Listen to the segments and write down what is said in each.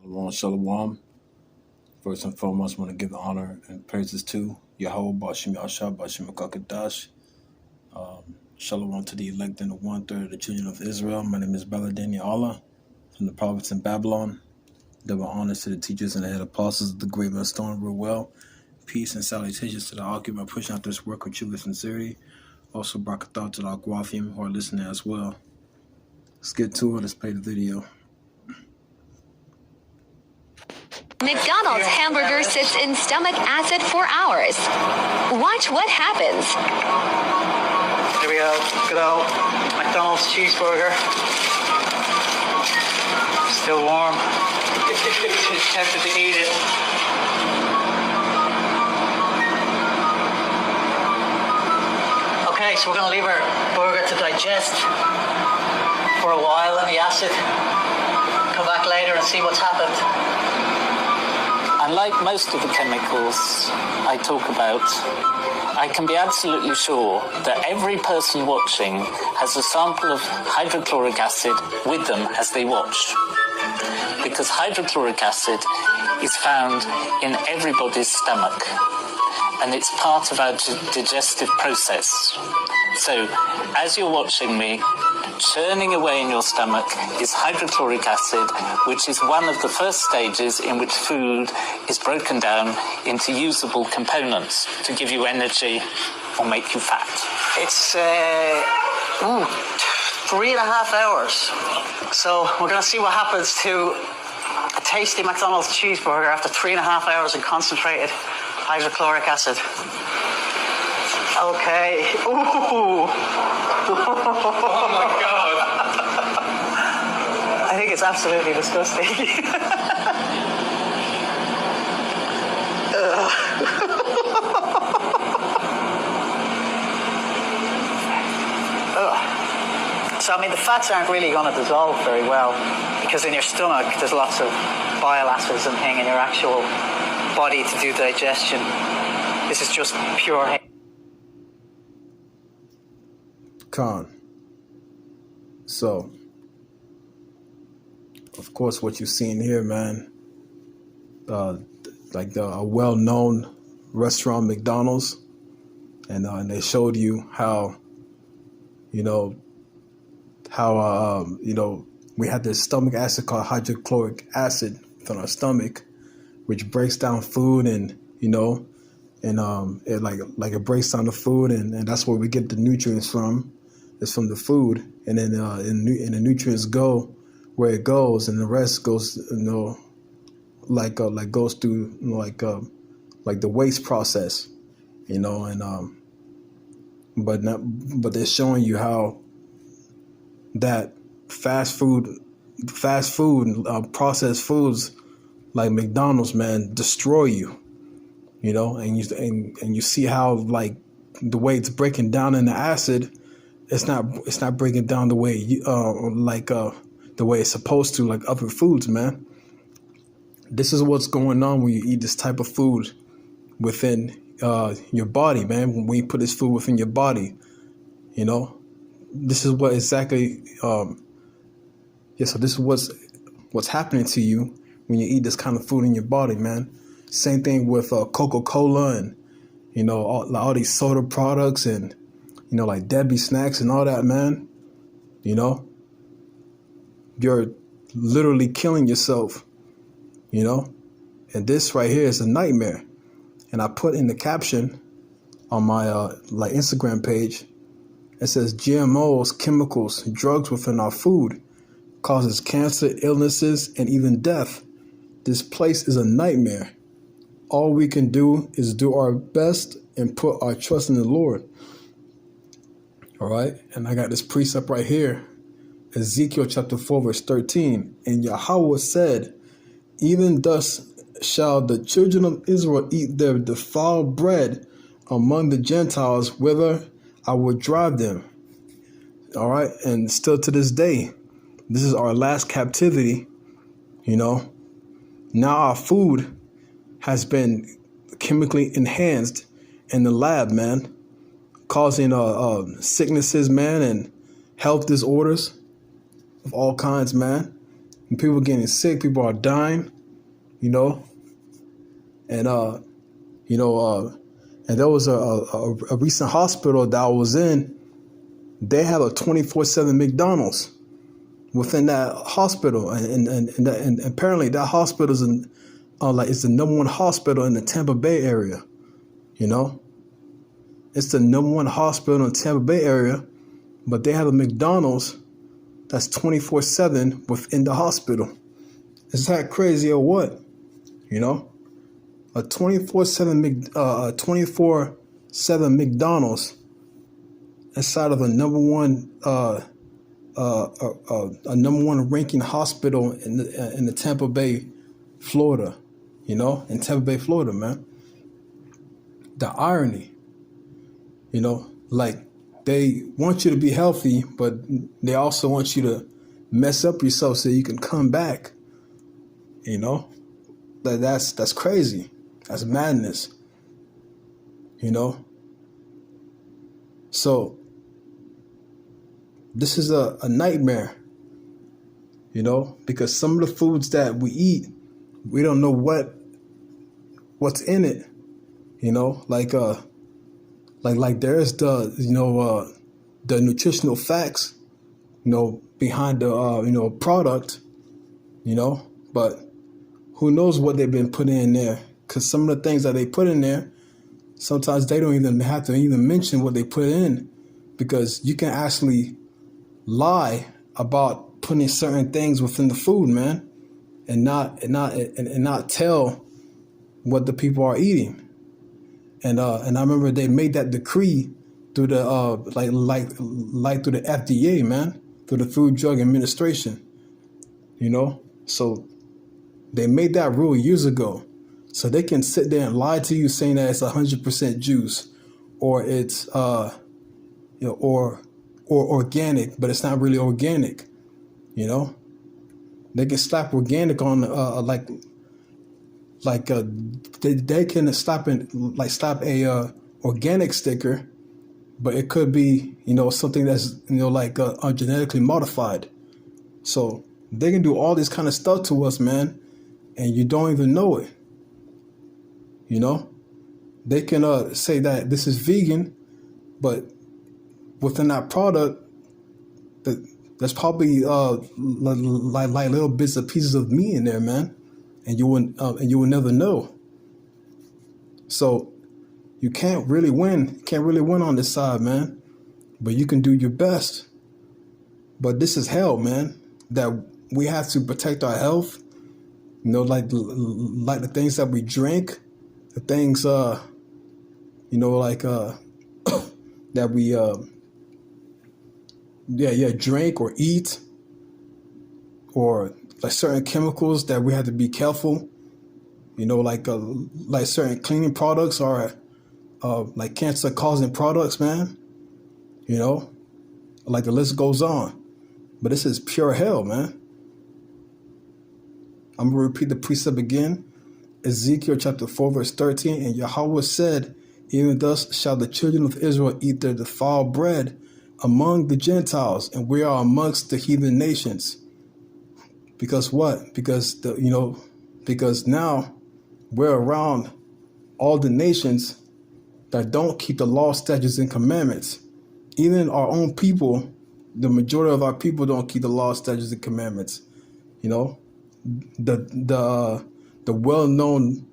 Shalom, shalom. First and foremost, I want to give the honor and praises to Yahweh, Bashim Yashab, Bashim Kakadash. Shalom to the elect and the one-third of the children of Israel. My name is Brother Daniel Allah from the province in Babylon. Double honors to the teachers and the head apostles of the great millstone real well. Peace and salutations to the occupant pushing out this work with true sincerity. Also, barakatah to the Akwafim who are listening as well. Let's get to it. Let's play the video. McDonald's hamburger sits in stomach acid for hours. Watch what happens. Here we go. Good old McDonald's cheeseburger. Still warm. Just tempted to eat it. Okay, so we're going to leave our burger to digest for a while in the acid. Come back later and see what's happened. And like most of the chemicals I talk about, I can be absolutely sure that every person watching has a sample of hydrochloric acid with them as they watch. Because hydrochloric acid is found in everybody's stomach, and it's part of our digestive process. So, as you're watching me, churning away in your stomach is hydrochloric acid, which is one of the first stages in which food is broken down into usable components to give you energy or make you fat. It's 3.5 hours. So we're going to see what happens to a tasty McDonald's cheeseburger after 3.5 hours in concentrated hydrochloric acid. Okay. Ooh. Oh my God. I think it's absolutely disgusting. So, I mean, the fats aren't really going to dissolve very well because in your stomach there's lots of bile acids and thing in your actual body to do digestion. This is just pure. So, of course, what you're seeing here, man, like a well-known restaurant, McDonald's, and they showed you how, we have this stomach acid called hydrochloric acid within our stomach, which breaks down food and it breaks down the food and that's where we get the nutrients from. It's from the food, and then and the nutrients go where it goes, and the rest goes, goes through like the waste process, but they're showing you how that fast food, processed foods like McDonald's, man, destroy you, and you see how like the way it's breaking down in the acid. It's not breaking down the way the way it's supposed to, like other foods, man. This is what's going on when you eat this type of food within your body, man. When you put this food within your body, this is what exactly. So this is what's happening to you when you eat this kind of food in your body, man. Same thing with Coca-Cola and all these soda products and. Like Debbie snacks and all that, man. You're literally killing yourself, and this right here is a nightmare. And I put in the caption on my Instagram page, it says GMOs, chemicals, drugs within our food causes cancer, illnesses, and even death. This place is a nightmare. All we can do is do our best and put our trust in the Lord. All right, and I got this precept right here, Ezekiel chapter 4, verse 13. And Yahweh said, even thus shall the children of Israel eat their defiled bread among the Gentiles, whither I will drive them. All right, and still to this day, this is our last captivity. Now our food has been chemically enhanced in the lab, man. Causing sicknesses, man, and health disorders of all kinds, man. And people are getting sick. People are dying, you know. And, and there was a recent hospital that I was in. They have a 24/7 McDonald's within that hospital. And apparently that hospital is it's the number one hospital in the Tampa Bay area, you know. It's the number one hospital in the Tampa Bay area, but they have a McDonald's that's 24/7 within the hospital. Is that crazy or what? You know, a 24/7 McDonald's inside of a number one ranking hospital in the Tampa Bay, Florida. You know, in Tampa Bay, Florida, man. The irony. You know, like they want you to be healthy, but they also want you to mess up yourself so you can come back. You know, that's crazy. That's madness. You know. So this is a nightmare. You know, because some of the foods that we eat, we don't know what's in it. You know, like there's the the nutritional facts, behind the product, but who knows what they've been putting in there? Because some of the things that they put in there, sometimes they don't even have to even mention what they put in, because you can actually lie about putting certain things within the food, man, and not tell what the people are eating. And I remember they made that decree through the through the FDA, man, through the Food Drug Administration. So they made that rule years ago, so they can sit there and lie to you saying that it's 100% juice, or it's or organic, but it's not really organic. They can slap organic on they can slap a organic sticker, but it could be something that's genetically modified. So they can do all this kind of stuff to us, man, and you don't even know it. They can say that this is vegan, but within that product, there's probably like little bits and pieces of meat in there, man, and you will never know. So you can't really win. On this side, man, but you can do your best. But this is hell, man. That we have to protect our health. Like the things that we drink, the things that we drink or eat, or like certain chemicals that we have to be careful. Like certain cleaning products are like cancer causing products, man. Like the list goes on. But this is pure hell, man. I'm going to repeat the precept again. Ezekiel chapter 4, verse 13. And Yahweh said, even thus shall the children of Israel eat their defiled bread among the Gentiles, and we are amongst the heathen nations. Because what? Because because now we're around all the nations that don't keep the law, statutes, and commandments. Even our own people, the majority of our people don't keep the law, statutes, and commandments. The well-known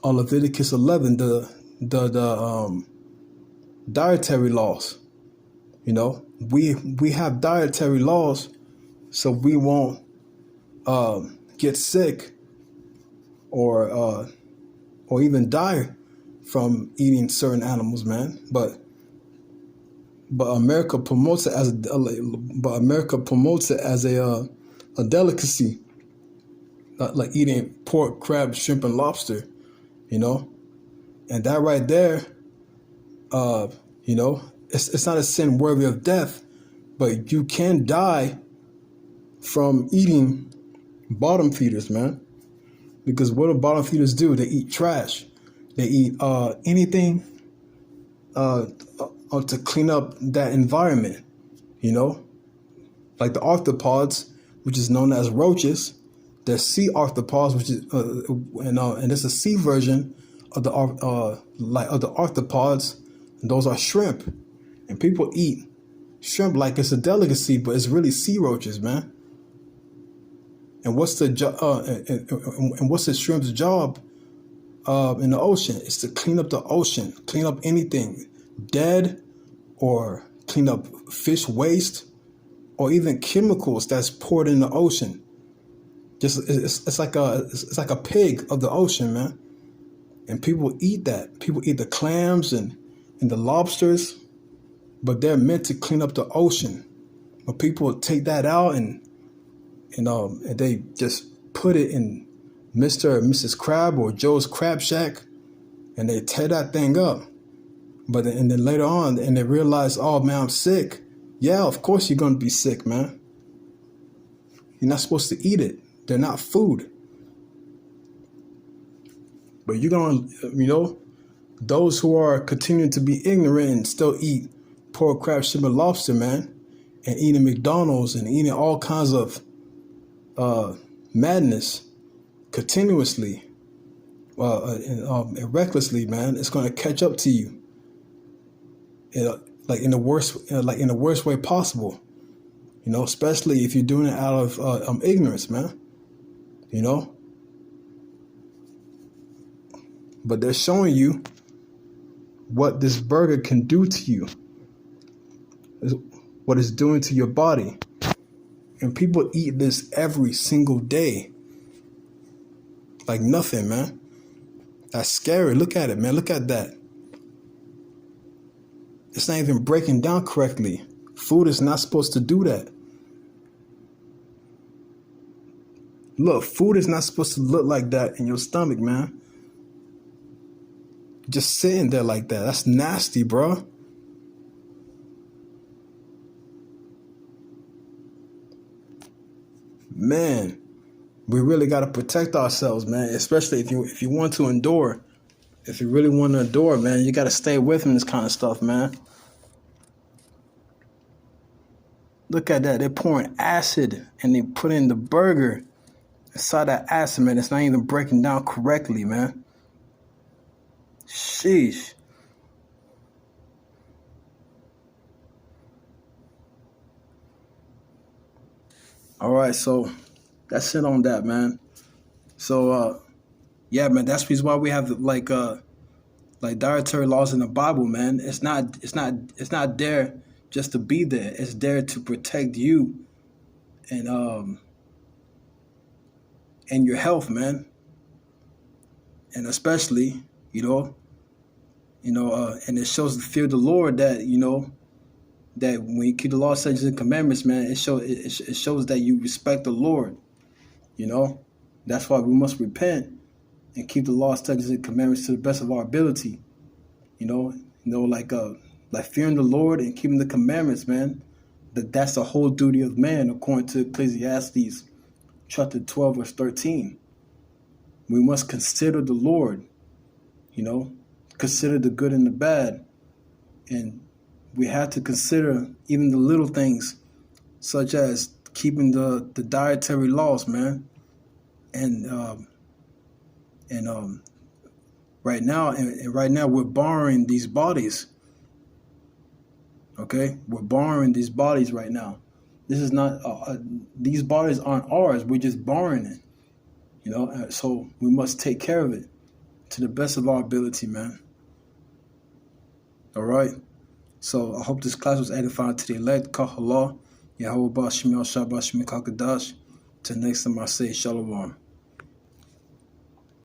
on Leviticus 11, the dietary laws. We have dietary laws so we won't get sick or even die from eating certain animals, man. But America promotes it as a delicacy, like eating pork, crab, shrimp, and lobster. And that right there, it's not a sin worthy of death, but you can die from eating bottom feeders, man. Because what do bottom feeders do? They eat trash. They eat anything to clean up that environment. Like the arthropods, which is known as roaches. There's sea arthropods, which is and there's a sea version of the arthropods, and those are shrimp. And people eat shrimp like it's a delicacy, but it's really sea roaches, man. And what's the shrimp's job in the ocean? It's to clean up the ocean, clean up anything dead, or clean up fish waste, or even chemicals that's poured in the ocean. It's like a pig of the ocean, man. And people eat that. People eat the clams and the lobsters, but they're meant to clean up the ocean. But people take that out and they just put it in Mr. or Mrs. Crab or Joe's Crab Shack, and they tear that thing up. But then later on, and they realize, oh man, I'm sick. Yeah, of course you're gonna be sick, man. You're not supposed to eat it. They're not food. But you're gonna, those who are continuing to be ignorant and still eat pork, crab, shrimp, and lobster, man, and eating McDonald's and eating all kinds of madness continuously and recklessly, man, it's gonna catch up to you. Like in the worst way possible, especially if you're doing it out of ignorance, man. But they're showing you what this burger can do to you, what it's doing to your body. And people eat this every single day. Like nothing, man. That's scary. Look at it, man. Look at that. It's not even breaking down correctly. Food is not supposed to do that. Look, food is not supposed to look like that in your stomach, man. Just sitting there like that. That's nasty, bro. Man, we really got to protect ourselves, man, especially if you want to endure. If you really want to endure, man, you got to stay away from this kind of stuff, man. Look at that. They're pouring acid and they put in the burger. Inside that acid, man, it's not even breaking down correctly, man. Sheesh. All right, so that's it on that, man. So, yeah, man, that's the reason why we have like dietary laws in the Bible, man. It's not there just to be there. It's there to protect you and your health, man. And especially, and it shows the fear of the Lord that, that when you keep the law, statutes, and commandments, man, it shows that you respect the Lord. That's why we must repent and keep the law, statutes, and commandments to the best of our ability. Like fearing the Lord and keeping the commandments, man. That's the whole duty of man, according to Ecclesiastes chapter 12, verse 13. We must consider the Lord, consider the good and the bad. And we have to consider even the little things, such as keeping the dietary laws, man. And right now we're borrowing these bodies. Okay, we're borrowing these bodies right now. This is not these bodies aren't ours. We're just borrowing it. So we must take care of it to the best of our ability, man. All right. So I hope this class was edifying to the elect. Kahala, Yahweh Bashim Al Shabbat Shmikakadash. Till next time I say Shalom.